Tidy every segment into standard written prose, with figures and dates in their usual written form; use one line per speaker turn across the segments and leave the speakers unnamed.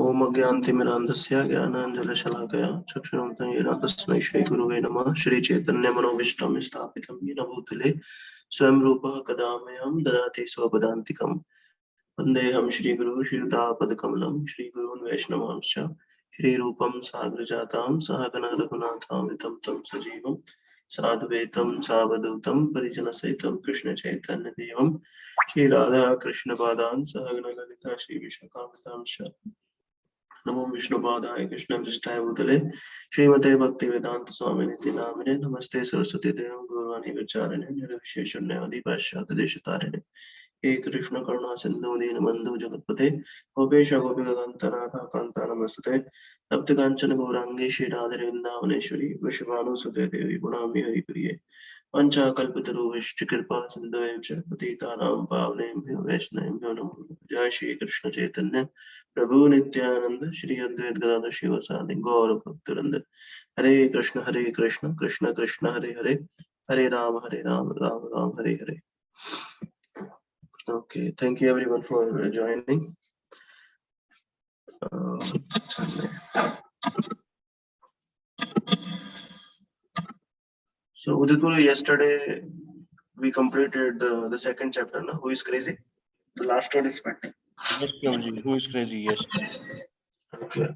ओम अज्ञानतिमिरान्धस्य ज्ञानाञ्जनशलाकया चक्षुरुन्मिलितं येन तस्मै श्रीगुरुवे नमः। श्रीचैतन्यमनोभीष्टं स्थापितं येन भूतले स्वयं रूपः कदा मह्यं ददाति स्वपदान्तिकम्। वन्देऽहं श्रीगुरुं श्रीयुतापदकमलं श्रीगुरून् वैष्णवांश्च श्रीरूपं साग्रजातां सहगण रघुनाथामृतं तं सजीवं साद्वैतं सावधूतं परिजनसहितं कृष्णचैतन्यदेवं श्रीराधा कृष्णपादान् सहगण ललिता श्रीविशाखान्वितांश्च नमो विष्णुपादाय कृष्णपृष्ठाय भूतले श्रीमते भक्तिवेदांत स्वामी नामिने नमस्ते सरस्वती देवं गौरवाणी विचारिणे निर्विशेषण्य पाश्चात्य देशतारिणे हे कृष्ण करुणा सिंधु दीनबंधु जगतपते गोपेश गोपिकांतनाथ कांता नमस्ते तप्त कांचन गौरांगे श्री राधे वृंदावनेश्वरी वृषभानुसुते देवी गुणाम्य हरिप्रिये पंचाकल्पतरुश्च कृपा सिन्धुभ्यो च पतितानां पावनेभ्यो वैष्णवेभ्यो नमो नमः। जय श्री कृष्ण चैतन्य प्रभु नित्यानंद श्री अद्वैत गदाधर शिवसादि गौर भक्तवृंद। हरे Krishna Krishna Krishna Hare Hare Hare Ram Ram Ram Hare Hare. Okay, thank you everyone for joining. So Uditpur, yesterday we completed the second chapter, no? Who is crazy? The last one is pending.
Yes, Prabhuji. Who is crazy? Yes.
Okay.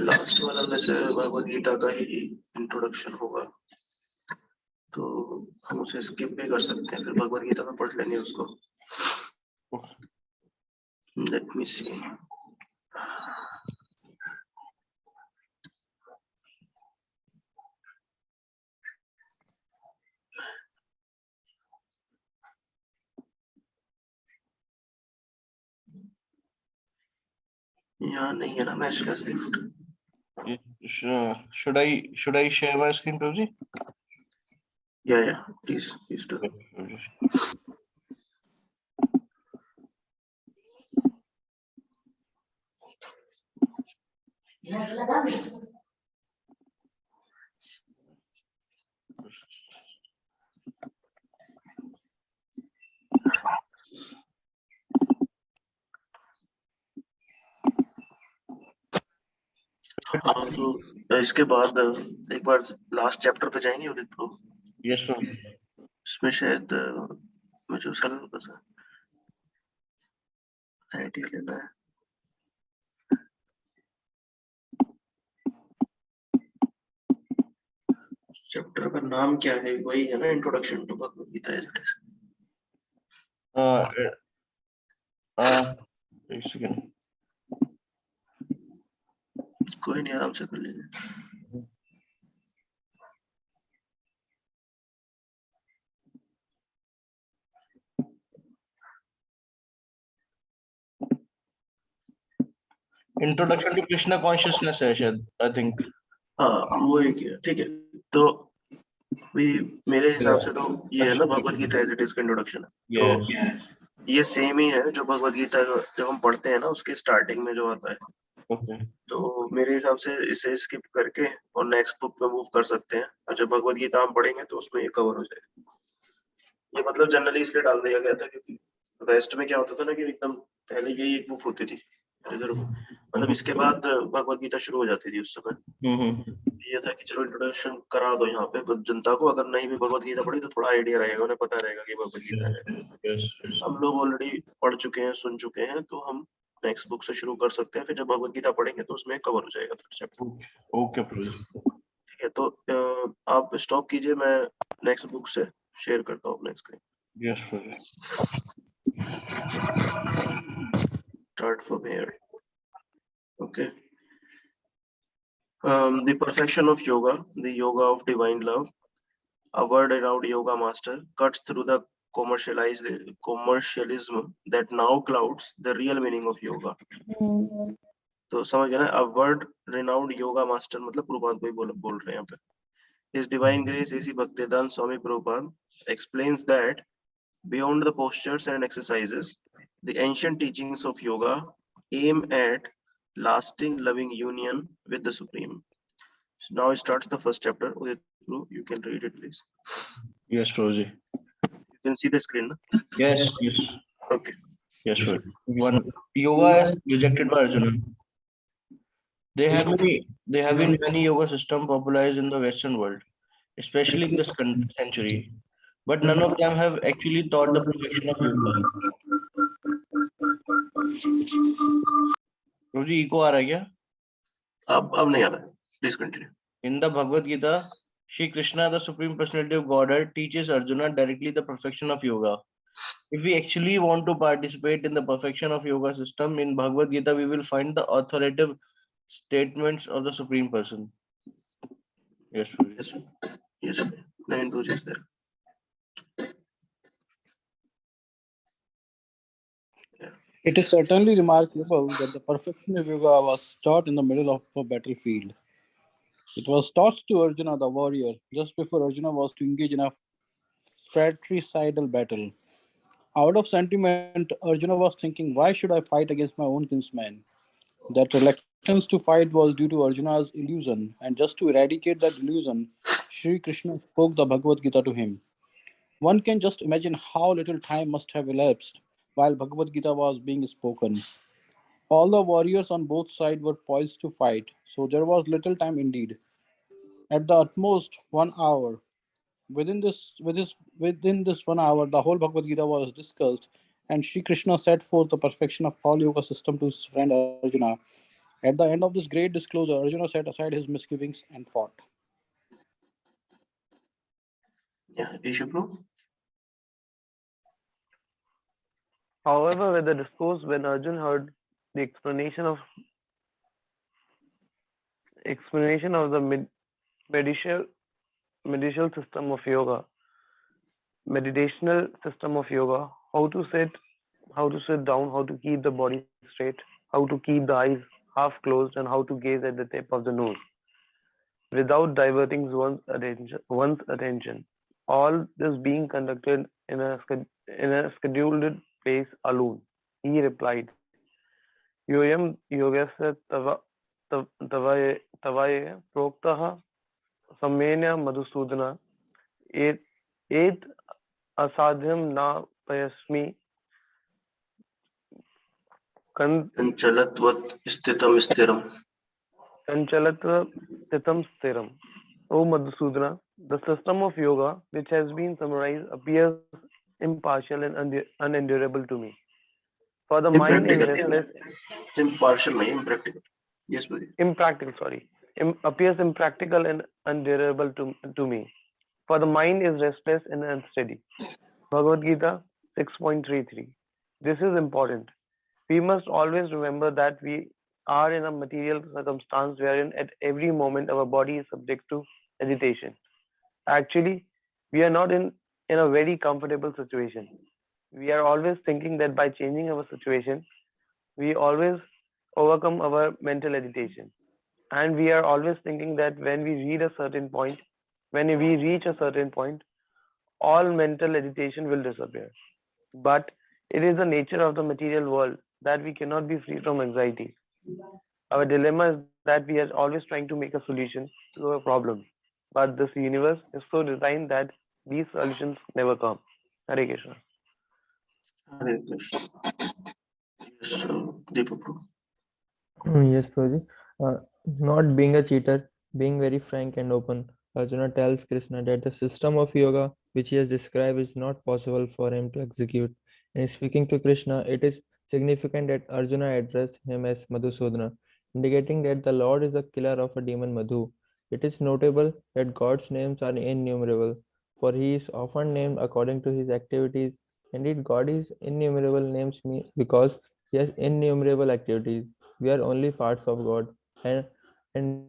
Last वाला में से भगवद गीता का ही introduction होगा, तो हम उसे skip भी कर सकते हैं, फिर भगवद गीता में पढ़ लेंगे उसको। लेट मी सी। यहाँ नहीं है ना मैच का script.
Should I share my screen, Prabhuji?
Yeah, please do. हाँ, तो इसके बाद एक बार लास्ट चैप्टर पे जाएंगे उदित प्रो।
Yes sir.
इसमें शायद मुझे उसका आइडिया लेना है। चैप्टर का नाम क्या है? वही है ना, introduction to Bhagavad Gita as it is.
एक सेकंड।
कोई नहीं, आराम से कर लीजिए।
इंट्रोडक्शन टू कृष्णा कॉन्शियसनेस है शायद, आई थिंक।
हाँ, वो एक है, ठीक है। तो भी मेरे हिसाब से तो ये है ना Bhagavad Gita as it is का इंट्रोडक्शन है। तो ये सेम ही है जो भगवद गीता जब हम पढ़ते हैं ना उसके स्टार्टिंग में जो आता है। तो मेरे हिसाब से इसे स्किप करके और नेक्स्ट बुक पे मूव कर सकते हैं, और जब भगवद गीता हम पढ़ेंगे तो उसमें ये कवर हो जाएगा। ये मतलब जनरली इसलिए डाल दिया गया था क्योंकि वेस्ट में क्या होता था ना कि एकदम पहले यही एक बुक होती थी इधर, मतलब इसके बाद भगवद गीता शुरू हो जाती थी उस समय। ये था कि चलो इंट्रोडक्शन करा दो यहाँ पे, तो जनता को अगर नहीं भी भगवद गीता पढ़ी तो थोड़ा आइडिया रहेगा, उन्हें पता रहेगा कि भगवद गीता है। हम लोग ऑलरेडी पढ़ चुके हैं, सुन चुके हैं, तो हम नेक्स्ट बुक से शुरू कर सकते हैं। फिर जब भगवद गीता पढ़ेंगे तो उसमें कवर हो जाएगा चैप्टर।
ओके,
ठीक है। तो आप स्टॉप कीजिए, मैं नेक्स्ट बुक से शेयर करता हूँ अपने screen.
Yes
Start from here. Okay. The perfection of yoga, the yoga of divine love, a word around yoga master cuts through the commercialism that now clouds the real meaning of yoga. तो समझ गए ना, a word renowned yoga master मतलब प्रभुपाद को ही बोल रहे हैं यहाँ पे। His divine grace A.C. Bhaktivedanta Swami Prabhupada explains that beyond the postures and exercises, the ancient teachings of yoga aim at lasting loving union with the Supreme. So now starts the first chapter. Udit Bro, you can read it, please.
Yes, Prabhuji.
You can see the screen, no?
Yes, yes.
Okay.
Yes, Prabhuji. One, yoga is rejected by Arjuna. There have been many yoga systems popularized in the Western world, especially in this century, but none of them have actually taught the perfection of yoga. Prabhuji, echo आ रहा है क्या?
अब नहीं आ रहा है. Please continue.
In the Bhagavad Gita, Shri Krishna, the Supreme Personality of Godhead, teaches Arjuna directly the perfection of yoga. If we actually want to participate in the perfection of yoga system in Bhagavad Gita, we will find the authoritative statements of the Supreme Person. Yes, Prabhuji.
Yes. Nine pages there.
It is certainly remarkable that the perfection of yoga was taught in the middle of a battlefield. It was taught to Arjuna, the warrior, just before Arjuna was to engage in a fratricidal battle. Out of sentiment, Arjuna was thinking, why should I fight against my own kinsman? That reluctance to fight was due to Arjuna's illusion, and just to eradicate that illusion, Sri Krishna spoke the Bhagavad Gita to him. One can just imagine how little time must have elapsed while Bhagavad Gita was being spoken. All the warriors on both sides were poised to fight, so there was little time indeed. At the utmost 1 hour, within this 1 hour, the whole Bhagavad Gita was discussed, and Sri Krishna set forth the perfection of all yoga system to his friend Arjuna. At the end of this great disclosure, Arjuna set aside his misgivings and fought.
Yeah, issue, bro.
However, with the discourse, when Arjun heard the explanation of the meditational system of yoga, how to sit down, how to keep the body straight, how to keep the eyes half closed, and how to gaze at the tip of the nose without diverting one's attention. All this being conducted in a scheduled place alone. He replied, Yoyam yogasya tavaye proktaha samenya madhusudana et asadhyam na payasmi
Sanchalatvat sthitam stiram.
Sanchalatva Titam Stiram. O Madhusudana, the system of yoga which has been summarized appears impartial and unendurable to me. For the mind is restless.
Impartial, nahi, impractical. Yes, buddy.
Appears impractical and unendurable to me. For the mind is restless and unsteady. Bhagavad Gita 6.33. This is important. We must always remember that we are in a material circumstance wherein at every moment our body is subject to agitation. Actually, we are not in a very comfortable situation. We are always thinking that by changing our situation, we always overcome our mental agitation. And we are always thinking that when we reach a certain point, all mental agitation will disappear. But it is the nature of the material world that we cannot be free from anxiety. Our dilemma is that we are always trying to make a solution to a problem. But this universe is so designed that these solutions never come. Hare Krishna.
Hare Krishna. Yes, Deepak, bro.
Yes, Prabhuji. Not being a cheater, being very frank and open, Arjuna tells Krishna that the system of yoga which he has described is not possible for him to execute. And speaking to Krishna, it is significant that Arjuna addressed him as Madhusudana, indicating that the Lord is the killer of a demon Madhu. It is notable that God's names are innumerable, for he is often named according to his activities. Indeed, God is innumerable names because he has innumerable activities. We are only parts of God, and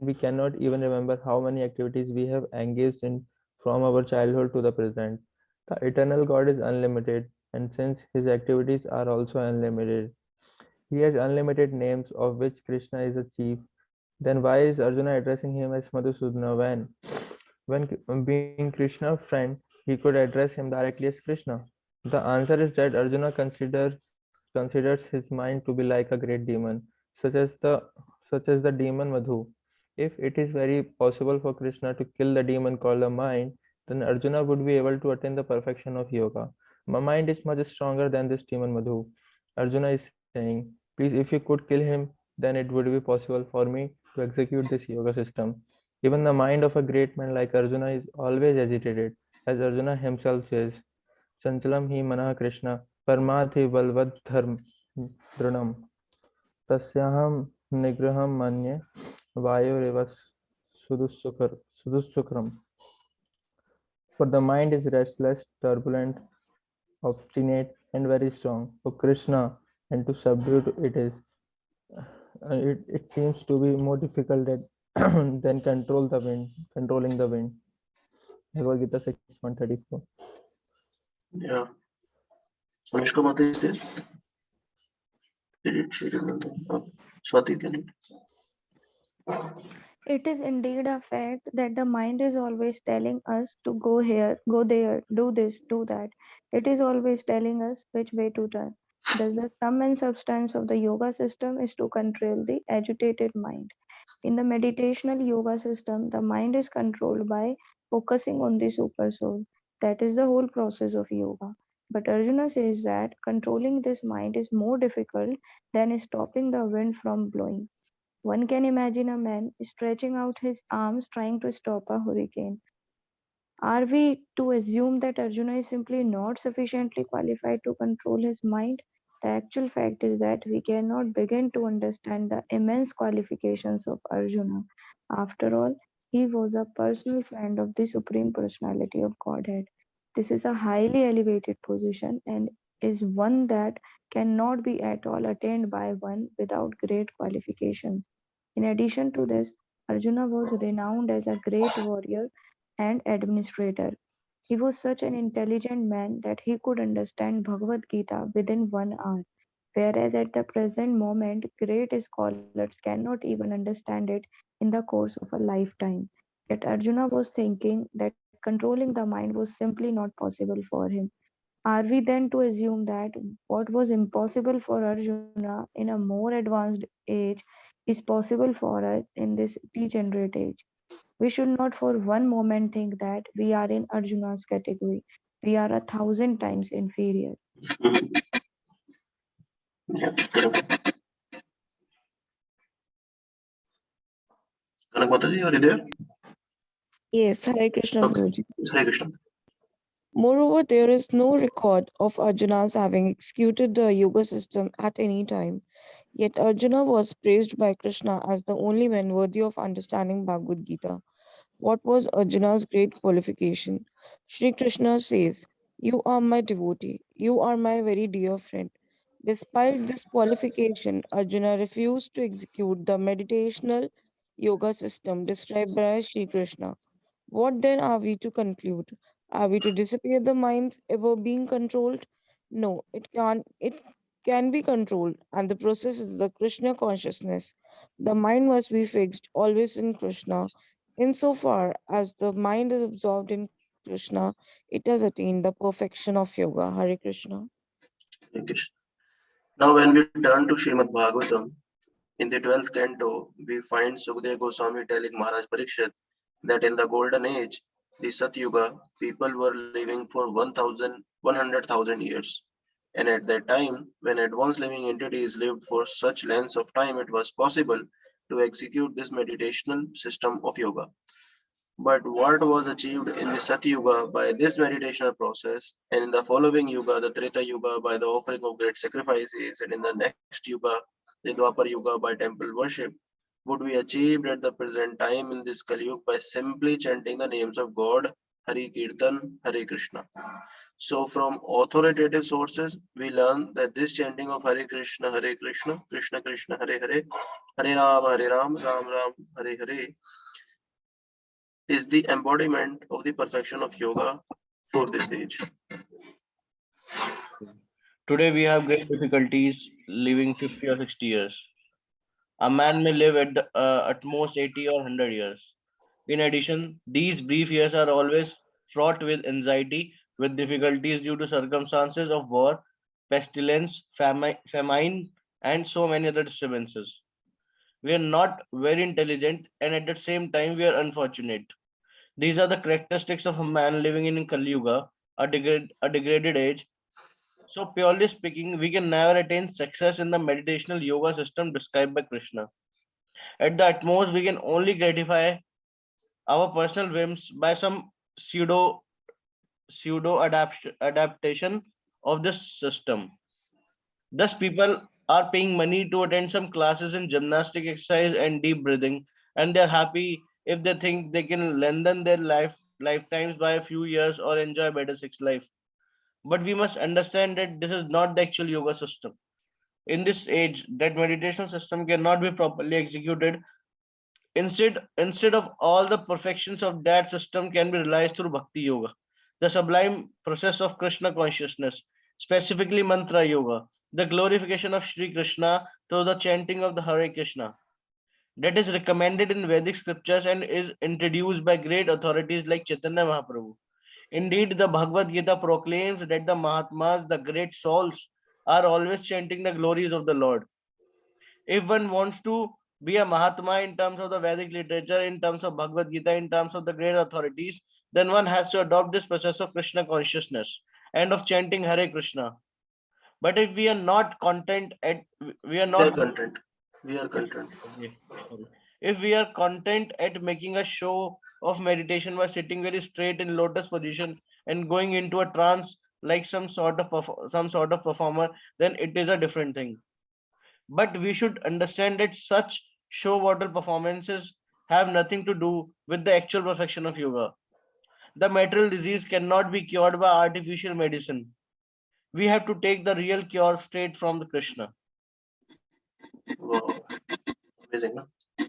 we cannot even remember how many activities we have engaged in from our childhood to the present. The eternal God is unlimited, and since his activities are also unlimited, he has unlimited names, of which Krishna is the chief. Then why is Arjuna addressing him as Madhusudana when being Krishna's friend, he could address him directly as Krishna? The answer is that Arjuna considers his mind to be like a great demon, such as the demon Madhu. If it is very possible for Krishna to kill the demon called the mind, then Arjuna would be able to attain the perfection of yoga. My mind is much stronger than this demon Madhu. Arjuna is saying, please, if you could kill him, then it would be possible for me to execute this yoga system. Even the mind of a great man like Arjuna is always agitated, as Arjuna himself says, Sanchalam hi manah Krishna, parmathi balvad dharm dranam, tasyaham nigraham manye, vayureva sudusukram. For the mind is restless, turbulent, obstinate, and very strong. For Krishna, and to subdue it is, it seems to be more difficult than controlling the wind. Bhagavad Gita 6.34.
Yeah. Anushka Mata is there? She did not. Swati, can you?
It is indeed a fact that the mind is always telling us to go here, go there, do this, do that. It is always telling us which way to turn. Thus, the sum and substance of the yoga system is to control the agitated mind. In the meditational yoga system, the mind is controlled by focusing on the supersoul. That is the whole process of yoga. But Arjuna says that controlling this mind is more difficult than stopping the wind from blowing. One can imagine a man stretching out his arms trying to stop a hurricane. Are we to assume that Arjuna is simply not sufficiently qualified to control his mind? The actual fact is that we cannot begin to understand the immense qualifications of Arjuna. After all, he was a personal friend of the Supreme Personality of Godhead. This is a highly elevated position and is one that cannot be at all attained by one without great qualifications. In addition to this, Arjuna was renowned as a great warrior and administrator. He was such an intelligent man that he could understand Bhagavad Gita within 1 hour, whereas at the present moment, great scholars cannot even understand it in the course of a lifetime. Yet Arjuna was thinking that controlling the mind was simply not possible for him. Are we then to assume that what was impossible for Arjuna in a more advanced age is possible for us in this degenerate age? We should not for one moment think that we are in Arjuna's category. We are 1,000 times inferior.
Yeah, correct. Kanak Mataji, are you there?
Yes, Hare Krishna
Okay.
Guruji.
Hare Krishna.
Moreover, there is no record of Arjuna's having executed the yoga system at any time. Yet Arjuna was praised by Krishna as the only man worthy of understanding Bhagavad Gita. What was Arjuna's great qualification? Sri Krishna says, "You are my devotee, you are my very dear friend." Despite this qualification, Arjuna refused to execute the meditational yoga system described by Sri Krishna. What then are we to conclude? Are we to disappear the minds ever being controlled? No, it can be controlled, and the process is the Krishna consciousness. The mind must be fixed always in Krishna. Insofar as the mind is absorbed in Krishna, it has attained the perfection of yoga. Hare Krishna.
Hare Krishna. Now, when we turn to Srimad Bhagavatam, in the 12th canto, we find Sukadeva Goswami telling Maharaj Parikshit that in the golden age, the Satyuga, people were living for 100,000 years. And at that time, when advanced living entities lived for such lengths of time, it was possible to execute this meditational system of yoga. But what was achieved in the Satyuga by this meditational process, and in the following Yuga, the Treta Yuga, by the offering of great sacrifices, and in the next Yuga, the Dwapar Yuga, by temple worship, would be achieved at the present time in this Kali Yuga by simply chanting the names of God, Hari Kirtan, Hare Krishna. So from authoritative sources, we learn that this chanting of Hare Krishna, Krishna Krishna, Hare Hare, Hare Ram, Ram Ram, Hare Hare, is the embodiment of the perfection of yoga for this age.
Today we have great difficulties living 50 or 60 years. A man may live at most 80 or 100 years. In addition, these brief years are always fraught with anxiety, with difficulties due to circumstances of war, pestilence, famine, and so many other disturbances. We are not very intelligent, and at the same time, we are unfortunate. These are the characteristics of a man living in Kali Yuga, a degraded age. So, purely speaking, we can never attain success in the meditational yoga system described by Krishna. At the utmost, we can only gratify our personal whims by some pseudo adaptation of this system. Thus, people are paying money to attend some classes in gymnastic exercise and deep breathing, and they're happy if they think they can lengthen their lifetimes by a few years or enjoy a better sex life. But we must understand that this is not the actual yoga system. In this age, that meditation system cannot be properly executed. Instead of all the perfections of that system can be realized through bhakti yoga, the sublime process of Krishna consciousness, specifically mantra yoga, the glorification of Sri Krishna through the chanting of the Hare Krishna. That is recommended in Vedic scriptures and is introduced by great authorities like Chaitanya Mahaprabhu. Indeed, the Bhagavad Gita proclaims that the Mahatmas, the great souls, are always chanting the glories of the Lord. If one wants to be a Mahatma in terms of the Vedic literature, in terms of Bhagavad Gita, in terms of the great authorities, then one has to adopt this process of Krishna consciousness and of chanting Hare Krishna. But if we are not content at we are not
We are content.
okay, sorry. If we are content at making a show of meditation by sitting very straight in lotus position and going into a trance like some sort of performer, then it is a different thing. But we should understand that such show water performances have nothing to do with the actual perfection of yoga. The material disease cannot be cured by artificial medicine. We have to take the real cure straight from the Krishna.
Wow, amazing. No?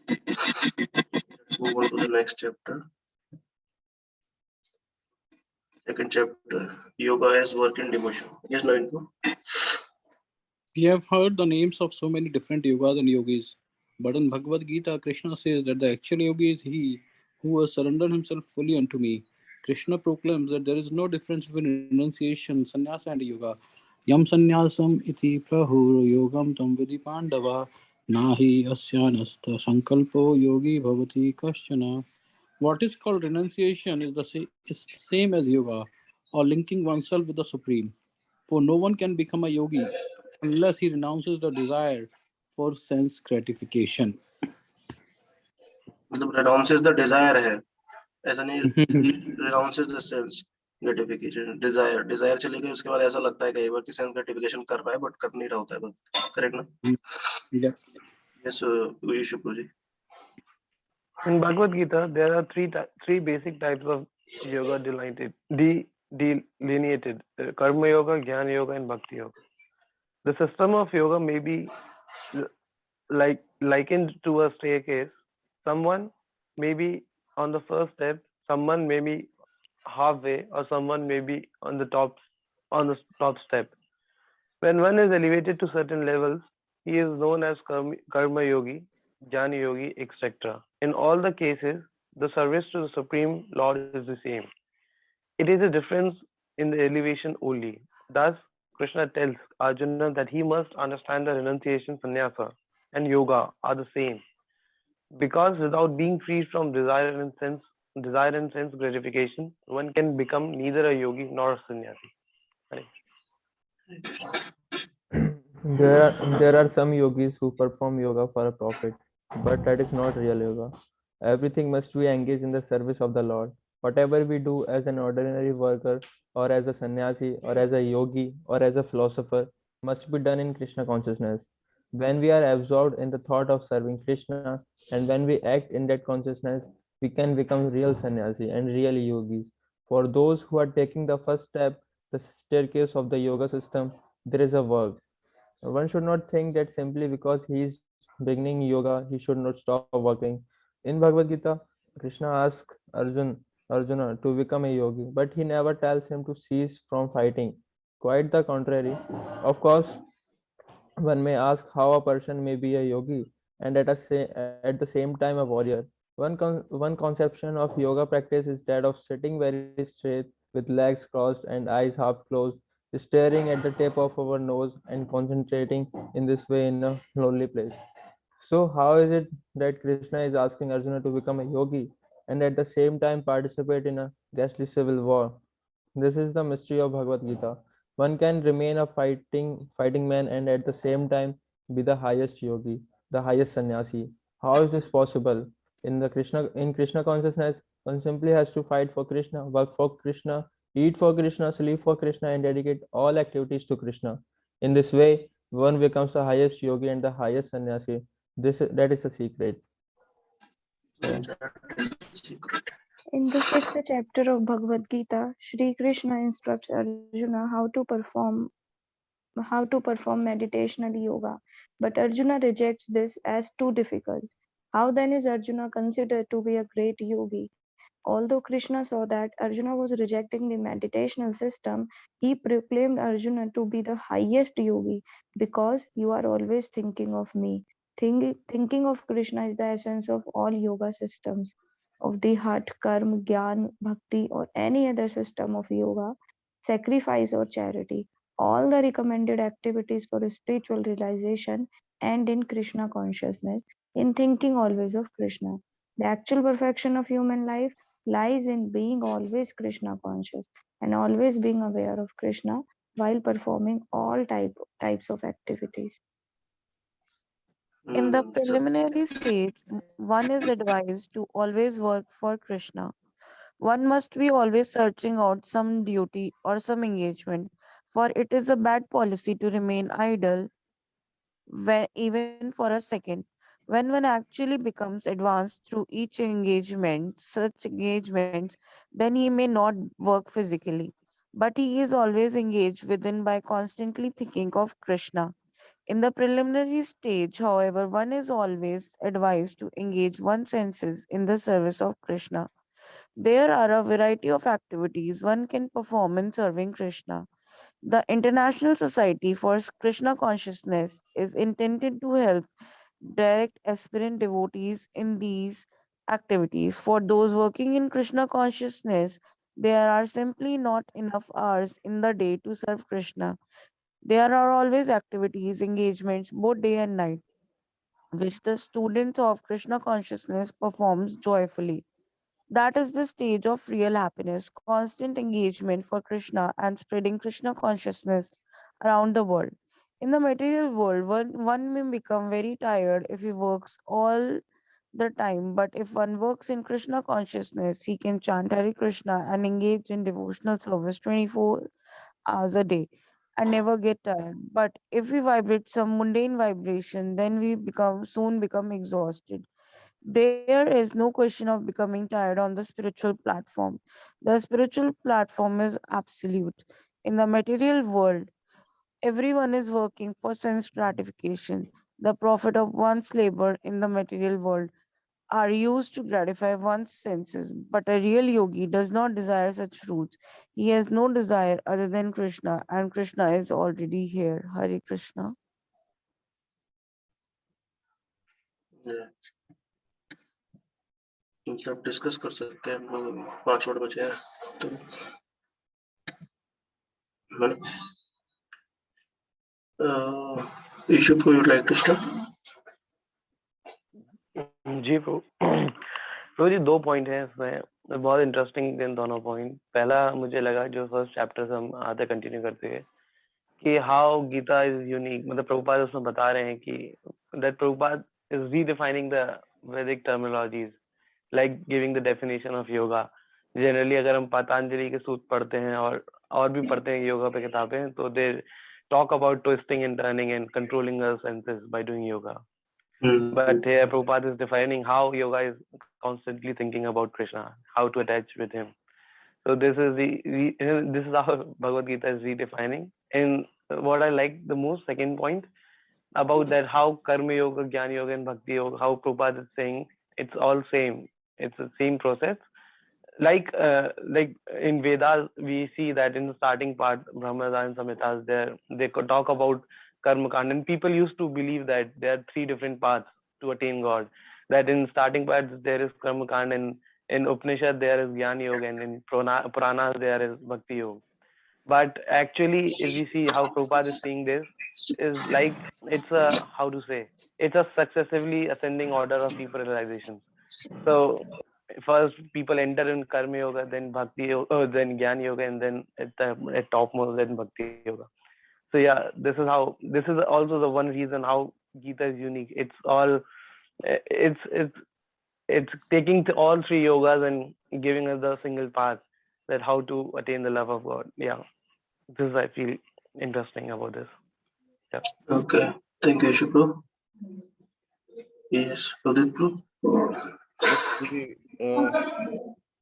Let's move on to the next chapter. Second chapter, yoga as work in devotion. Yes, Naveen.
We have heard the names of so many different yogas and yogis, but in Bhagavad Gita, Krishna says that the actual yogi is he who has surrendered himself fully unto me. Krishna proclaims that there is no difference between renunciation, sannyasa, and yoga. Yam sannyasam iti prahur yogam tam vidi pandava nahi asyanasta sankalpo yogi bhavati kasyana. What is called renunciation is same as yoga, or linking oneself with the Supreme. For no one can become a yogi unless he renounces the desire for sense gratification.
मतलब renounces the desire है, ऐसा नहीं, he renounces the sense gratification, desire चले गए, उसके बाद ऐसा लगता है कई बार कि sense gratification कर रहा है but कर नहीं रहा होता है, बस correct ना?
Yeah.
Yes, Shubhru.
In Bhagavad Gita, there are three basic types of yoga delineated: Karma Yoga, Jnana Yoga, and Bhakti Yoga. The system of yoga may be likened to a staircase. Someone may be on the first step, someone may be halfway, or someone may be on the top step. When one is elevated to certain levels, he is known as Karma Yogi, Jnana Yogi, etc. In all the cases, the service to the Supreme Lord is the same. It is a difference in the elevation only. Thus, Krishna tells Arjuna that he must understand the renunciation, sannyasa, and yoga are the same. Because without being freed from desire and sense gratification, one can become neither a yogi nor a sannyasi.
There are some yogis who perform yoga for a profit, but that is not real yoga. Everything must be engaged in the service of the Lord. Whatever we do as an ordinary worker, or as a sannyasi, or as a yogi, or as a philosopher, must be done in Krishna consciousness. When we are absorbed in the thought of serving Krishna, and when we act in that consciousness, we can become real sannyasi and real yogis. For those who are taking the first step, the staircase of the yoga system, there is a work. One should not think that simply because he is beginning yoga, he should not stop working. In Bhagavad Gita, Krishna asks Arjuna to become a yogi, but he never tells him to cease from fighting. Quite the contrary. Of course, one may ask how a person may be a yogi and at the same time a warrior. One conception of yoga practice is that of sitting very straight with legs crossed and eyes half closed, staring at the tip of our nose and concentrating in this way in a lonely place. So how is it that Krishna is asking Arjuna to become a yogi and at the same time participate in a ghastly civil war? This is the mystery of Bhagavad Gita. One can remain a fighting man and at the same time be the highest yogi, the highest sannyasi. How is this possible? In Krishna consciousness, one simply has to fight for Krishna, work for Krishna, eat for Krishna, sleep for Krishna, and dedicate all activities to Krishna. In this way, one becomes the highest yogi and the highest sannyasi. That is the secret. So
That is the secret.
In the sixth chapter of Bhagavad Gita, Sri Krishna instructs Arjuna how to perform meditational yoga, but Arjuna rejects this as too difficult. How then is Arjuna considered to be a great yogi? Although Krishna saw that Arjuna was rejecting the meditational system, he proclaimed Arjuna to be the highest yogi because you are always thinking of me. Thinking of Krishna is the essence of all yoga systems of the heart, karma, gyan, bhakti, or any other system of yoga, sacrifice, or charity. All the recommended activities for spiritual realization end in Krishna consciousness, in thinking always of Krishna. The actual perfection of human life lies in being always Krishna conscious and always being aware of Krishna while performing all types of activities.
In the
So,
preliminary stage, one is advised to always work for Krishna. One must be always searching out some duty or some engagement, for it is a bad policy to remain idle even for a second. When one actually becomes advanced through such engagements, then he may not work physically, but he is always engaged within by constantly thinking of Krishna. In the preliminary stage, however, one is always advised to engage one's senses in the service of Krishna. There are a variety of activities one can perform in serving Krishna. The International Society for Krishna Consciousness is intended to help direct aspirant devotees in these activities. For those working in Krishna consciousness, there are simply not enough hours in the day to serve Krishna. There are always activities, engagements, both day and night, which the students of Krishna consciousness performs joyfully. That is the stage of real happiness, constant engagement for Krishna and spreading Krishna consciousness around the world. In the material world, one may become very tired if he works all the time, but if one works in Krishna consciousness, he can chant Hare Krishna and engage in devotional service 24 hours a day and never get tired. But if we vibrate some mundane vibration, then we soon become exhausted. There is no question of becoming tired on the spiritual platform. The spiritual platform is absolute. In the material world, everyone is working for sense gratification. The profit of one's labor in the material world are used to gratify one's senses. But a real yogi does not desire such fruits. He has no desire other than Krishna, and Krishna is already here. Hare Krishna.
yeah. मतलब discuss कर सकते हैं हम लोग अभी 5 minute बचे हैं तो ईशु को you'd like to start?
जी प्रभु जी 2 पॉइंट है इसमें बहुत इंटरेस्टिंग इन दोनों पॉइंट। पहला मुझे लगा जो फर्स्ट चैप्टर से हम आते कंटिन्यू करते हुए कि हाउ गीता इज यूनिक, मतलब प्रभुपाद उसमें बता रहे हैं कि that Prabhupada is redefining the Vedic terminologies, like giving the definition of yoga. Generally अगर हम पतंजलि के सूत्र पढ़ते हैं और भी पढ़ते हैं योगा पे किताबें, तो they talk about twisting and turning and controlling our senses by doing yoga. But here Prabhupada is defining how yoga is constantly thinking about Krishna, how to attach with him. So this is how Bhagavad Gita is redefining. And what I like the most, second point about that, how karma yoga, jnana yoga and bhakti yoga, how Prabhupada is saying it's all same. It's the same process. Like in Vedas, we see that in the starting part, Brahmadas and Samhitas, they could talk about karma kand, and people used to believe that there are 3 different paths to attain God. That in starting part there is karma kand, and in Upanishad there is jnana yoga, and in Puranas there is bhakti yoga. But actually, if we see how Prabhupada is seeing this, is like, it's a, how to say, it's a successively ascending order of deeper realizations. So first people enter in karma yoga, then bhakti yoga, then jnana yoga, and then at topmost then bhakti yoga. So yeah, this is also the one reason how Gita is unique. It's all, it's taking all three yogas and giving us the single path, that how to attain the love of God. Yeah, this is, I feel interesting about this. Yeah.
Okay. Thank you, Shubhro. Yes, Udit bro.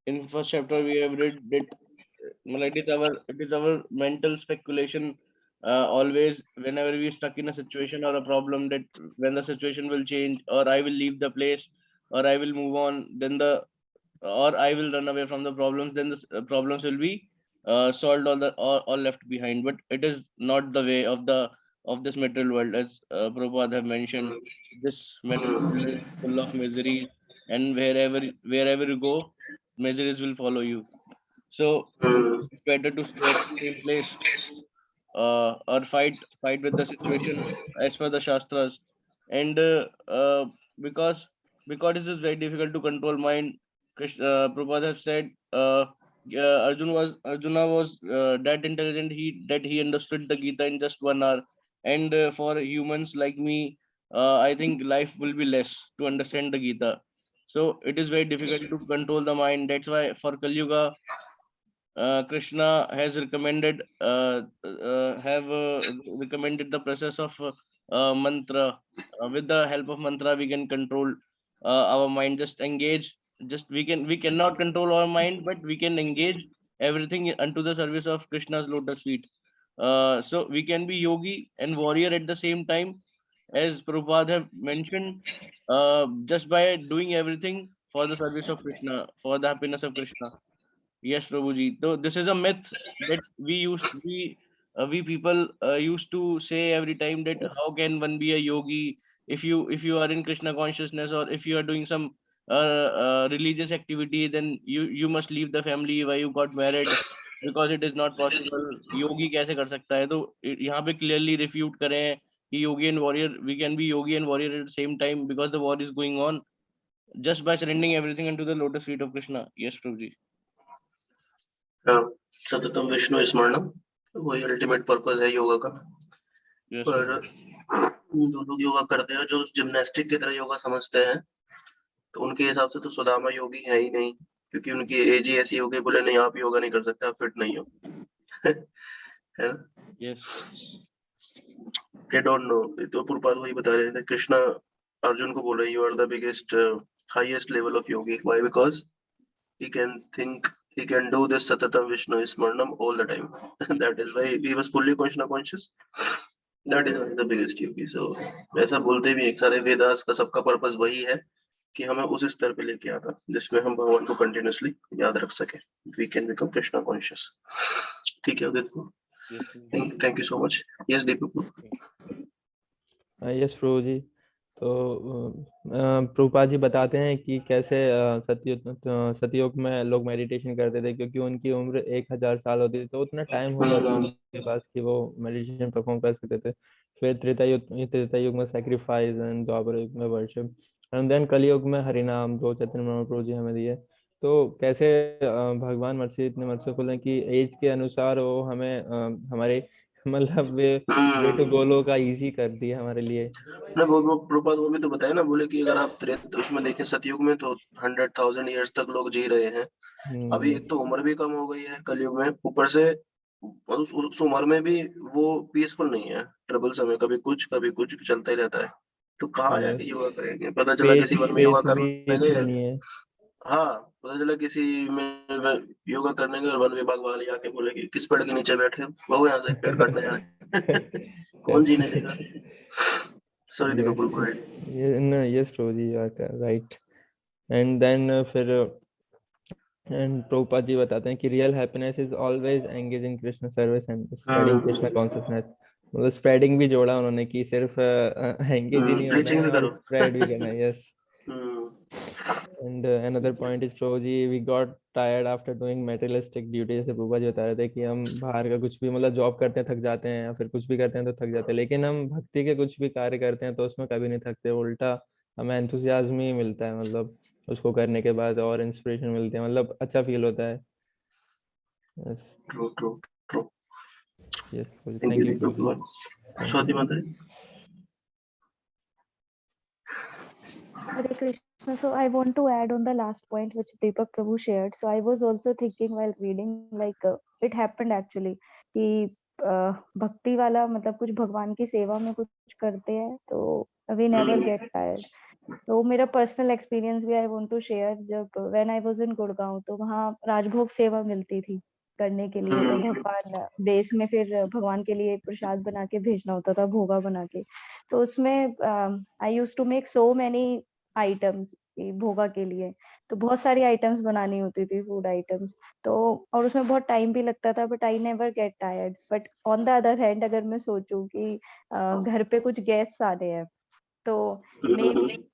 In first chapter we have read that it is our mental speculation always whenever we stuck in a situation or a problem, that when the situation will change, or I will leave the place, or I will move on, then or I will run away from the problems, then the problems will be solved, all left behind. But it is not the way of this material world, as Prabhupada have mentioned. This material world is full of miseries, and wherever you go, miseries will follow you. So it's better to stay at the same place, or fight with the situation as per the shastras. And because it is very difficult to control mind, Prabhupada have said, Arjuna was that intelligent, he understood the Gita in just 1 hour. And for humans like me, I think life will be less to understand the Gita. So it is very difficult to control the mind. That's why for Kali Yuga, Krishna has recommended recommended the process of mantra. With the help of mantra, we can control our mind. Just engage. We cannot control our mind, but we can engage everything unto the service of Krishna's lotus feet. So we can be yogi and warrior at the same time, as Prabhupada have mentioned, just by doing everything for the service of Krishna, for the happiness of Krishna. Yes, Prabhuji. So this is a myth that we people used to say every time, that how can one be a yogi if you are in Krishna consciousness, or if you are doing some religious activity, then you must leave the family why you got married, because it is not possible. Yogi कैसे कर सकता है? तो यहाँ पे clearly refute करें कि yogi and warrior, we can be yogi and warrior at the same time, because the war is going on, just by surrendering everything into the lotus feet of Krishna. Yes, Prabhuji.
सततम Vishnu स्मरणम, वही ultimate purpose है योगा का।
Yes,
पर जो लोग योगा करते हैं, जो gymnastic की तरह योगा समझते हैं, तो उनके हिसाब से तो सुदामा योगी है ही नहीं, क्योंकि उनकी एज ही ऐसी हो गई, बोले नहीं आप योगा नहीं कर सकते, आप फिट नहीं हो। है ना?
Yes.
They don't know. तो प्रभुपाद वही बता रहे थे, कृष्णा अर्जुन को बोल रहे, you are the biggest highest level of yogi. Why? Because he can think, he can do this satatam Vishnu smaranam all the time. That is why he was fully conscious. That is the biggest yogi. So ऐसा बोलते भी एक सारे वेदास का सबका purpose वही है कि हमें उस स्तर पे लेके आना जिसमें हम भगवान को कंटिन्यूअसली याद रख सके. We can become Krishna conscious. ठीक है उदित को. Thank you so much. Yes, Deepak.
Yes Prabhu ji. तो प्रभुपाद जी बताते हैं कि कैसे सतयुग में लोग मेडिटेशन करते थे, क्योंकि उनकी उम्र 1000 साल होती थी, तो उतना टाइम होता था उनके पास कि वो मेडिटेशन परफॉर्म कर सकते थे. फिर त्रेता युग में सैक्रिफाइस, एंड द्वापर युग में वर्शिप, एंड देन कलयुग में हरिनाम, जो चैतन्य महाप्रभु जी हमें दिए. तो कैसे भगवान इतने मर्सीफुल हैं कि एज के अनुसार वो हमें हमारे मतलब वे टू गोलो का इजी कर दिया हमारे लिए.
ना वो प्रभुपाद वो भी तो बताया ना, बोले कि अगर आप उसमें देखें सतयुग में तो 100,000 years तक लोग जी रहे हैं. अभी एक तो उम्र भी कम हो गई है कलयुग में, ऊपर से उस उम्र में भी वो पीसफुल नहीं है, ट्रबल समय, कभी कुछ चलता ही रहता है. तो कहाँ जाके योगा करेंगे? पता चला किसी वन में योगा करने गए, हाँ पता चला किसी में योगा करने गए और वन विभाग वाले आके बोले कि किस पेड़ के नीचे बैठे वो यहाँ से पेड़ काटने जा रहे. कौन जीने देगा? Sorry, Deepak, go ahead.
No, yes, Prabhuji, you are right. And then फिर and Prabhupada जी बताते हैं कि real happiness is always engaged in Krishna service and spreading Krishna consciousness. मतलब spreading भी जोड़ा उन्होंने कि सिर्फ engage ही नहीं होना है, spread भी करना है. Yes. And another point is Prabhuji, we got tired after doing materialistic duty. जैसे प्रभुपाद जी बता रहे थे कि हम बाहर का कुछ भी मतलब जॉब करते हैं थक जाते हैं, या फिर कुछ भी करते हैं तो थक जाते हैं, लेकिन हम भक्ति के कुछ भी कार्य करते हैं तो उसमें कभी नहीं थकते, उल्टा हमें एंथुसियाज्म ही मिलता है, मतलब उसको करने के बाद और इंस्पिरेशन मिलती है, मतलब अच्छा फील होता है। Yes,
True, true, true.
yes, Prabhuji.
Thank
Thank
you,
you,
thank you,
Prabhuji.
Prabhupada.
Thank
Swati
you.
Mataji.
Hare Krishna. So I want to add on the last point which Deepak Prabhu shared. So I was also thinking while reading, like it happened actually कि भक्ति वाला मतलब कुछ भगवान की सेवा में कुछ करते हैं तो we never get tired. तो मेरा पर्सनल एक्सपीरियंस भी आई वांट टू शेयर, जब when I was in Gurgaon तो वहाँ राजभोग सेवा मिलती थी करने के लिए, तो भगवान बेस में फिर भगवान के लिए प्रसाद बना के भेजना होता था, भोगा बना के। तो उसमें I used to make so many items भोगा के लिए, तो बहुत सारी आइटम्स बनानी होती थी, फूड आइटम्स। तो और उसमें बहुत टाइम भी लगता था, but I never get tired. But on the other hand अगर मैं सोचूं कि घर पे कुछ गेस्ट्स आ रहे हैं तो may be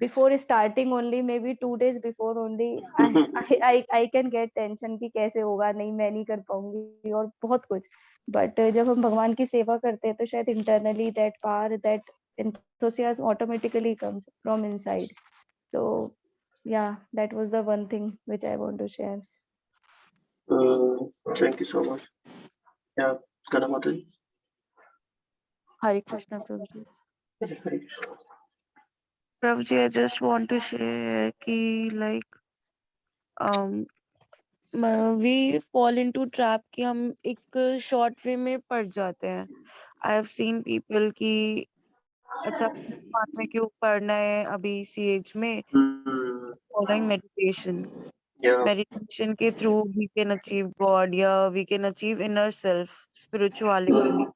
before starting only, maybe 2 days before only, I can get tension कि कैसे होगा, नहीं मैं नहीं कर पाऊंगी और बहुत कुछ। बट जब हम भगवान की सेवा करते हैं तो शायद internally that power, that enthusiasm automatically comes from inside. So yeah, that was the one thing which I want to share.
Thank you so much. Yeah, Gaudiya Mataji.
Hare Krishna, Prabhuji.
Hare Krishna.
Prabhuji, I just want to share कि like we fall into trap कि हम एक short way में पड़ जाते हैं। I have seen people कि अच्छा बात में क्यों पढ़ना है अभी इसी एज में, following meditation.
Yeah.
Meditation के through we can achieve God, या we can achieve inner self, spirituality.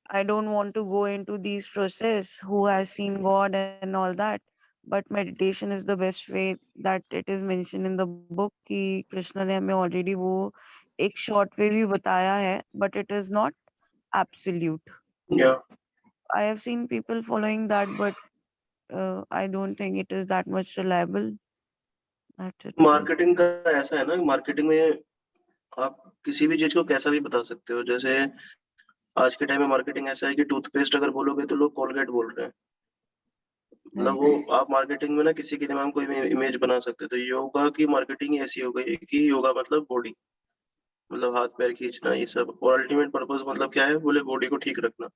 I don't want to go into these process who has seen God and all that, but meditation is the best way that it is mentioned in the book कि कृष्ण ने हमें already वो एक short way भी बताया है, but it is not absolute.
Yeah.
I have seen people following that, but I don't think it is that much reliable. That's it.
Marketing का ऐसा है ना, मार्केटिंग में आप किसी भी चीज को कैसा भी बता सकते हो। जैसे आज के टाइम में मार्केटिंग ऐसा है कि टूथपेस्ट अगर बोलोगे तो लोग कोलगेट बोल रहे हैं। मतलब वो आप मार्केटिंग में ना किसी के दिमाग में कोई भी इमेज बना सकते हो। तो योगा की मार्केटिंग ऐसी हो गई कि योगा मतलब बॉडी, मतलब हाथ पैर खींचना ये सब, और अल्टीमेट पर्पस मतलब क्या है, बोले बॉडी को ठीक रखना।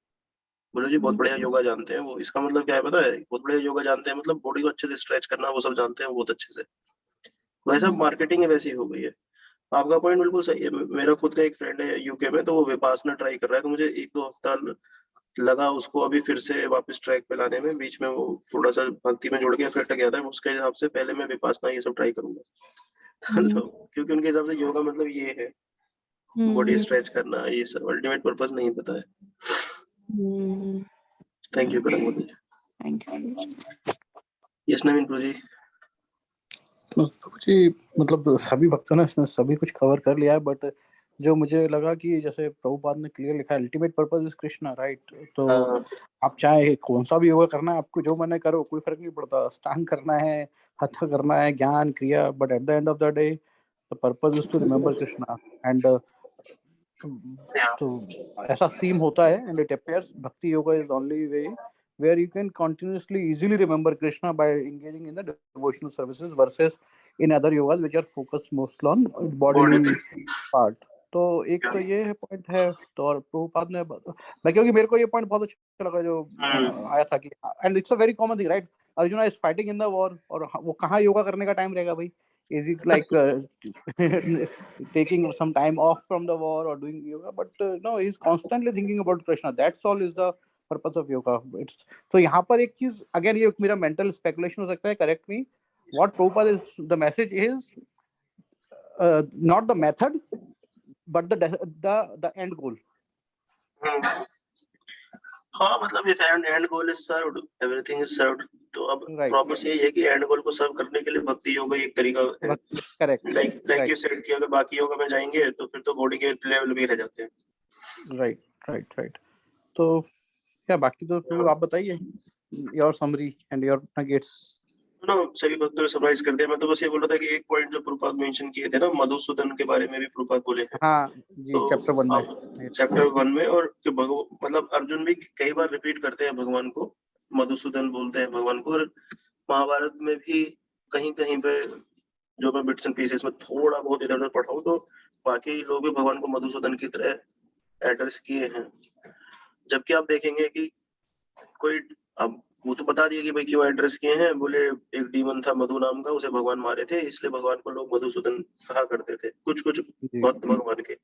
बोले जी बहुत बढ़िया योगा जानते हैं वो, इसका मतलब क्या है पता है, बहुत बढ़िया योगा जानते हैं मतलब बॉडी को अच्छे से स्ट्रेच करना वो सब जानते हैं बहुत अच्छे से। वैसा मार्केटिंग है वैसी हो गई है। आपका पॉइंट बिल्कुल सही है। मेरा खुद का एक फ्रेंड है यूके में, तो वो विपासना ट्राई कर रहा है, तो मुझे 1-2 हफ्ता लगा उसको अभी फिर से वापस ट्रैक पे लाने में। बीच में वो थोड़ा सा भक्ति में जुड़ गया, फिर गया था। उसके हिसाब से पहले मैं विपासना ये सब ट्राई करूंगा। तो क्योंकि उनके हिसाब से योगा मतलब ये है, बॉडी स्ट्रेच करना, ये सब अल्टीमेट पर्पस नहीं पता है। Thank you Karan Modi.
Thank you.
Yes Naveen Prabhu ji.
जी मतलब सभी भक्तों ने इसने सभी कुछ कवर कर लिया है, बट जो मुझे लगा कि जैसे प्रभुपाद ने क्लियर लिखा है ultimate purpose is Krishna, right. तो आप चाहे कौन सा भी योगा करना है, आपको जो मन है करो, कोई फर्क नहीं पड़ता। स्टांग करना है, हथा करना है, ज्ञान क्रिया, but at the end of the day the purpose is to remember Krishna. And तो ऐसा सीम होता है, and it appears bhakti yoga is only way where you can continuously easily remember Krishna by engaging in the devotional services versus in other yogas which are focused mostly on bodily part. तो एक तो ये है point है। तो और प्रभुपाद ने मैं क्योंकि मेरे को ये पॉइंट बहुत अच्छा लगा जो आया था कि and it's a very common thing, right. Arjuna is fighting in the war, और वो कहाँ योगा करने का टाइम रहेगा भाई। Is it like taking some time off from the war or doing yoga? But no, he's constantly thinking about Krishna. That's all is the purpose of yoga. It's so यहाँ पर एक चीज अगेन, ये मेरा mental speculation हो सकता है, correct me. What Prabhupada is, the message is not the method, but the end goal.
हाँ मतलब if end goal is served, everything is served. तो अब प्रॉब्लम यही है कि एंड गोल को सर्व करने के लिए भक्ति योगा एक तरीका है।
करेक्ट,
लाइक यू सेड कि अगर बाकी योगा में जाएंगे तो फिर तो बॉडी के लेवल भी रह जाते हैं।
राइट। तो क्या बाकी तो आप बताइए your summary and your nuggets.
ना सभी भक्तों ने समराइज कर दिया। मैं तो बस ये बोल रहा था कि एक पॉइंट जो प्रभुपाद मेंशन किए थे ना, मधुसूदन के बारे में भी प्रभुपाद बोले हैं।
हाँ जी,
तो
चैप्टर 1 में।
चैप्टर 1 में, और कि मतलब अर्जुन भी कई बार रिपीट करते हैं भगवान को, मधुसूदन बोलते हैं भगवान को। और महाभारत में भी कहीं कहीं पे जो मैं बिट्स एंड पीसेस में थोड़ा बहुत इधर उधर पढ़ा हूँ, तो बाकी लोग भी भगवान को मधुसूदन की तरह एड्रेस किए हैं। जबकि आप देखेंगे कि कोई, अब वो तो बता दिया कि भाई क्यों एड्रेस किए हैं, बोले एक डीमन था मधु नाम का, उसे भगवान मारे थे, इसलिए भगवान को लोग मधुसूदन कहा करते थे। कुछ कुछ
जी।
भक्त भगवान के,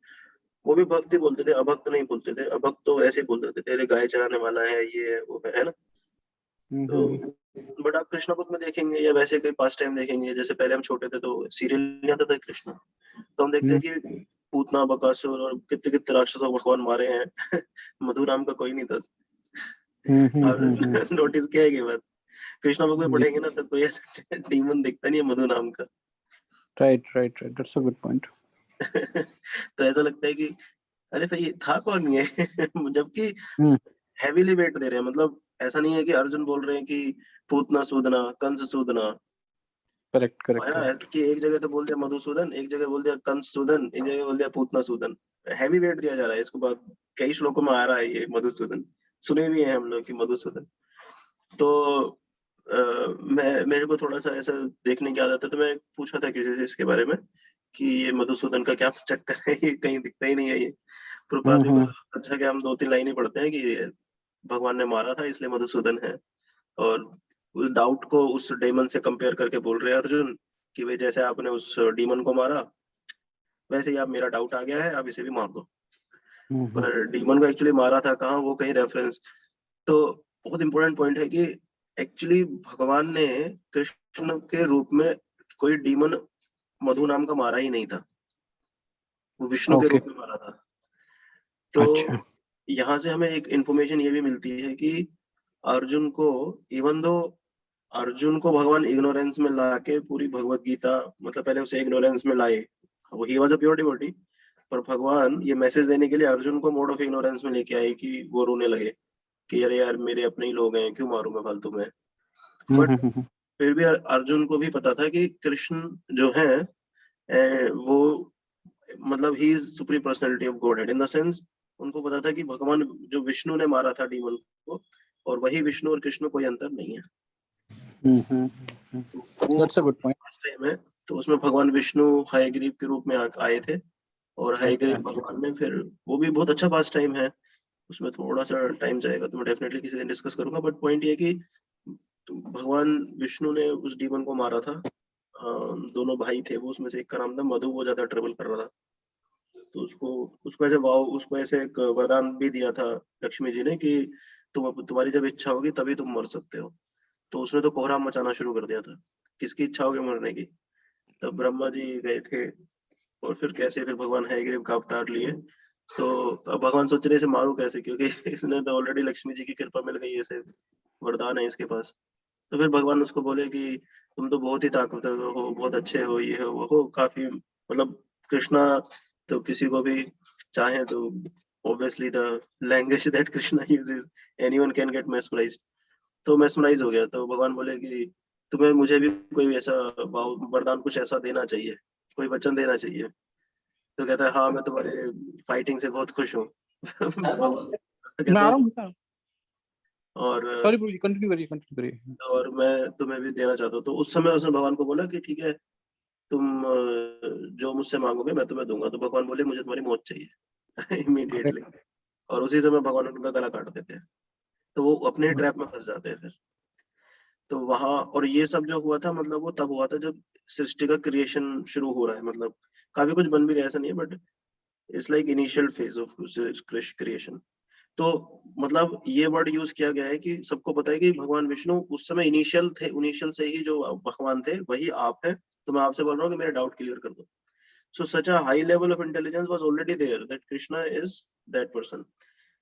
वो भी भक्ति बोलते थे, अभक्त नहीं बोलते थे। अभक्त तो ऐसे बोलते थे, तेरे गाय चराने वाला है, ये है वो है ना। तो बट आप कृष्णा बुक में देखेंगे या वैसे कोई पास टाइम देखेंगे, जैसे पहले हम छोटे थे तो सीरियल नहीं आता था कृष्णा, तो हम देखते हैं कि पूतना बकासुर और कितने कितने राक्षसों को भगवान मारे हैं। मधु नाम का कोई नहीं था। नोटिस किया है कि बात, कृष्णा बुक में पढ़ेंगे ना तो कोई ऐसा डीमन दिखता नहीं है मधु नाम का।
Right right right, that's a good point.
तो ऐसा लगता है कि अरे भाई ये था कौन ये। जबकि हैवीली वेट दे रहे हैं, मतलब ऐसा नहीं है कि अर्जुन बोल रहे हैं कि पूतना सूदना, कंस सूदना,
करेक्ट
है
करेक्ट
ना, कि एक जगह तो बोल दिया मधुसूदन, एक जगह बोल दिया कंस सूदन, एक जगह बोल दिया पूतना सूदन। हैवी वेट दिया जा रहा है इसको। बाद कई श्लोकों में आ रहा है ये मधुसूदन, सुने भी है हम लोग कि मधुसूदन। तो मेरे को थोड़ा सा ऐसा देखने की आदत है, तो मैं पूछा था किसी से इसके बारे में कि ये मधुसूदन का क्या चक्कर है, ये कहीं दिखता ही नहीं है ये। प्रभुपाद भी बोला, अच्छा क्या हम 2-3 लाइनें पढ़ते हैं कि भगवान ने मारा था इसलिए मधुसूदन है। और उस डाउट को उस डेमन से कंपेयर करके बोल रहे हैं अर्जुन कि भाई जैसे आपने उस डीमन को मारा, वैसे ही आप, मेरा डाउट आ गया है, आप इसे भी मार दो। पर डीमन को एक्चुअली मारा था कहाँ, वो कहीं रेफरेंस। तो बहुत इंपॉर्टेंट पॉइंट है कि एक्चुअली भगवान ने कृष्ण के रूप में कोई डीमन मधु नाम का मारा ही नहीं था, वो विष्णु के रूप में मारा था। तो यहाँ से हमें एक इंफॉर्मेशन ये भी मिलती है कि अर्जुन को, इवन दो अर्जुन को भगवान इग्नोरेंस में लाके पूरी भगवत गीता, मतलब पहले उसे इग्नोरेंस में लाए, वो he was a pure devotee, पर भगवान ये मैसेज देने के लिए अर्जुन को मोड ऑफ इग्नोरेंस में लेके आए कि वो रोने लगे कि अरे यार मेरे अपने ही लोग हैं, क्यों मारूं मैं फालतू में। बट फिर भी अर्जुन को भी पता था कि कृष्ण जो है वो, मतलब he is supreme personality of God head, in the sense उनको पता था कि भगवान जो विष्णु ने मारा था डीमन को, और वही विष्णु और कृष्ण कोई अंतर नहीं है।
That's a good point.
Time है, तो उसमें भगवान विष्णु हयग्रीव के रूप में आए थे, और हयग्रीव भगवान ने फिर, वो भी बहुत अच्छा पास टाइम है, उसमें थोड़ा सा टाइम जाएगा तो मैं डेफिनेटली किसी दिन डिस्कस करूंगा। बट पॉइंट ये कि भगवान विष्णु ने उस डीमन को मारा था। दोनों भाई थे, वो उसमें से एक का नाम था मधु, वो ज्यादा ट्रेवल कर रहा था, तो उसको ऐसे उसको ऐसे एक वरदान भी दिया था लक्ष्मी जी ने कि तुम्हारी जब इच्छा होगी तभी तुम मर सकते हो। तो उसने तो कोहराम मचाना शुरू कर दिया था, किसकी इच्छा होगी मरने की। तब ब्रह्मा जी गए थे, और फिर कैसे फिर भगवान हयग्रीव का अवतार लिए। तो अब भगवान सोच रहे इसे मारू कैसे, क्योंकि इसने तो ऑलरेडी लक्ष्मी जी की कृपा मिल गई, ऐसे वरदान है इसके पास। तो फिर भगवान उसको बोले कि तुम तो बहुत ही ताकतवर हो, बहुत अच्छे हो, ये हो वो हो, काफी, मतलब कृष्णा तो किसी को भी चाहे तो obviously the language that Krishna uses anyone can get mesmerised. तो मेस्मराइज हो गया। तो भगवान बोले कि तुम्हें मुझे भी कोई ऐसा वरदान कुछ ऐसा देना चाहिए, कोई वचन देना चाहिए। तो कहता है हाँ मैं तुम्हारे फाइटिंग से बहुत खुश हूँ। और
सॉरी प्रभु जी, कंटिन्यू करिए।
और मैं तुम्हें भी देना चाहता हूँ। तो उस समय उसने भगवान को बोला कि ठीक है, तुम जो मुझसे मांगोगे मैं तुम्हें दूंगा। तो भगवान बोले मुझे तुम्हारी मौत चाहिए इमीडिएटली, और उसी समय भगवान उनका गला काट देते हैं। तो वो अपने ट्रैप में फंस जाते हैं फिर। तो वहां, और ये सब जो हुआ था, मतलब वो तब हुआ था जब सृष्टि का क्रिएशन शुरू हो रहा है, मतलब काफी कुछ बन भी गया, ऐसा नहीं है, but it's like initial phase of creation. तो मतलब ये वर्ड यूज किया गया है कि सबको पता है कि भगवान विष्णु उस समय इनिशियल थे, इनिशियल से ही जो भगवान थे वही आप है। तो मैं आपसे बोल रहा हूँ कि मेरा डाउट क्लियर कर दो। So such a high level of intelligence was already there that Krishna is that person.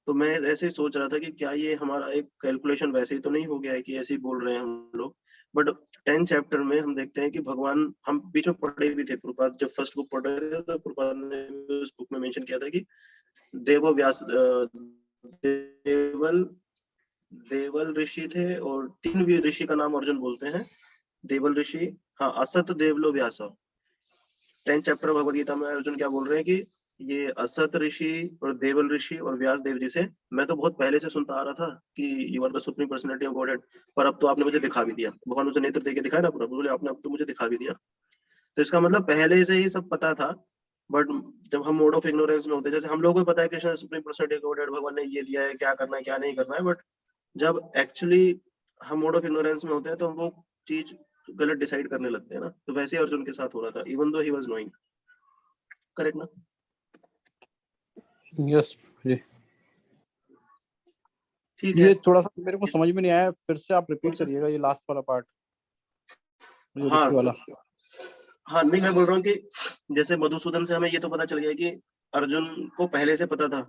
तो मैं ऐसे ही सोच रहा था कि क्या ये हमारा एक कैलकुलेशन वैसे ही तो नहीं हो गया है कि ऐसे ही बोल रहे हैं हम लोग। बट 10 चैप्टर में हम देखते हैं कि भगवान, हम बीच में पढ़े भी थे, प्रभुपाद जब फर्स्ट बुक पढ़ रहे थे तो प्रभुपाद ने उस बुक में मेंशन किया था कि देव व्यास, देवल ऋषि थे, और 3 ऋषि का नाम अर्जुन बोलते हैं, देवल ऋषि, हाँ असत देवलो व्यास। 10th चैप्टर भगवद गीता में अर्जुन क्या बोल रहे हैं कि ये असत ऋषि और देवल ऋषि और व्यास देव जी से मैं तो बहुत पहले से सुनता आ रहा था कि you are the supreme personality of godhead, पर अब तो आपने मुझे दिखा भी दिया। भगवान उसे नेत्र देके दिखाया ना प्रभु, बोले आपने अब तो मुझे दिखा भी दिया। तो इसका मतलब पहले से ही सब पता था, बट जब हम मोड ऑफ इग्नोरेंस में होते हैं, जैसे हम लोगों को पता है Krishna supreme personality of godhead, भगवान ने ये दिया है, क्या करना है क्या नहीं करना है, बट जब एक्चुअली हम मोड ऑफ इग्नोरेंस में होते हैं तो हम वो चीज गलत डिसाइड करने लगते हैं ना। तो वैसे ही अर्जुन के साथ हो रहा था, even though he was knowing. Correct ना?
यस जी।
ठीक है।
ये थोड़ा सा मेरे को समझ में नहीं आया, फिर से आप रिपीट
कौन सा?
करिएगा ये लास्ट वाला पार्ट, जो
हाँ
ऋषि वाला।
हाँ, नहीं मैं बोल रहा हूँ कि जैसे मधुसूदन से हमें ये तो पता चल गया कि अर्जुन को पहले से पता था,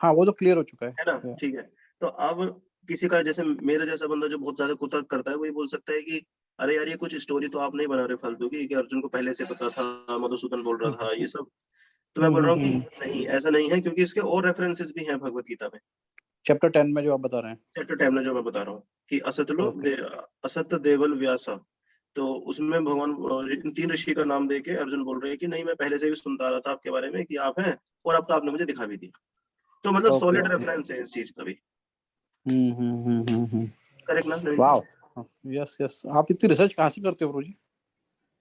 हाँ वो तो क्लियर हो चुका
है ना?
है।
ठीक है। तो अब किसी का, जैसे मेरे जैसा बंदा जो बहुत ज्यादा कुतर्क करता है, वो ये बोल सकता है कि अरे यार ये कुछ स्टोरी तो आप नहीं बना रहे फालतू की, कि अर्जुन को पहले से पता था, मधुसूदन बोल रहा था ये सब। तो मैं बोल रहा हूँ कि नहीं, ऐसा नहीं है, क्योंकि इसके और रेफरेंसेस भी हैं भगवत गीता में।
चैप्टर 10 में जो आप बता रहे हैं,
चैप्टर 10 में जो मैं बता रहा हूँ कि असत देवल व्यासा, तो उसमें भगवान इन 3 ऋषि का नाम देके अर्जुन बोल रहे हैं कि नहीं मैं पहले से भी सुनता आ रहा था आपके बारे में कि आप हैं, और अब तो आपने मुझे दिखा भी दिया। तो मतलब सॉलिड रेफरेंस है इस चीज का भी। करेक्ट ना?
Wow, yes yes. आप इतनी रिसर्च कहाँ से करते हो जी?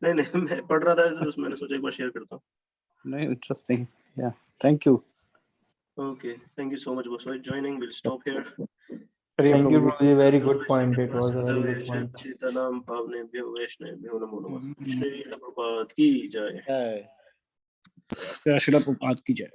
नहीं मैं पढ़ रहा था तो मैंने सोचा एक बार शेयर करता हूँ।
नहीं, इंटरेस्टिंग, या thank you.
Okay, thank you so much for joining. We'll stop here.
Thank you, Prabhuji. Very good point. It was a very good point.
पतितनां पावनेभ्यो वैष्णवेभ्यो नमो नमः। श्रील प्रभुपाद की जय।
श्रील प्रभुपाद की जय।